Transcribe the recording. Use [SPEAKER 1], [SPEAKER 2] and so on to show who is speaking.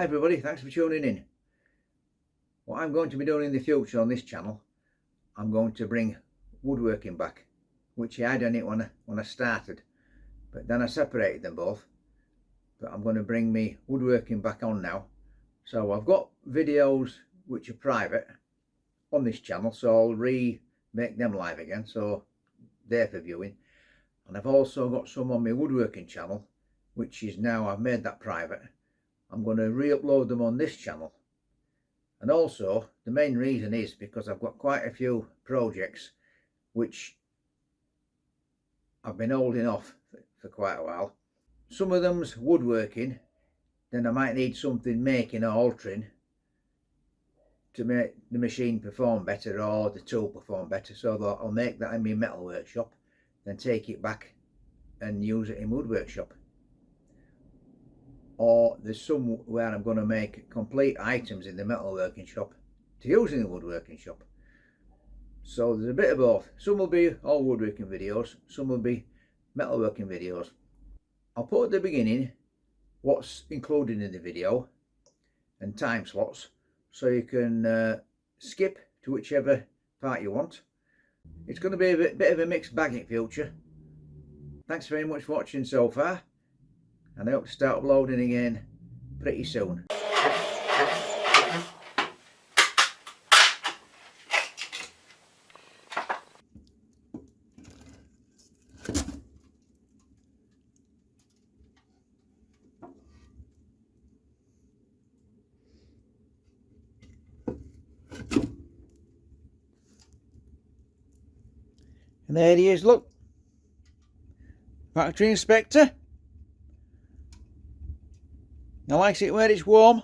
[SPEAKER 1] Hi everybody, thanks for tuning in. What I'm going to be doing in the future on this channel, I'm going to bring woodworking back, which I had on it when I started, but then I separated them both. But I'm going to bring me woodworking back on now. So I've got videos which are private on this channel, so I'll remake them live again, so they're for viewing. And I've also got some on my woodworking channel, which is now, I've made that private. I'm going to re-upload them on this channel. And also the main reason is because I've got quite a few projects which I've been holding off for quite a while. Some of them's woodworking, then I might need something making or altering to make the machine perform better or the tool perform better, so that I'll make that in my metal workshop, then take it back and use it in wood workshop. Or there's some where I'm going to make complete items in the metalworking shop to use in the woodworking shop. So there's a bit of both. Some will be all woodworking videos, some will be metalworking videos. I'll put at the beginning what's included in the video and time slots, so you can skip to whichever part you want. It's going to be a bit of a mixed bag in future. Thanks very much for watching so far, and I hope to start uploading again pretty soon. And there he is, look. Factory inspector. Now likes it where it's warm.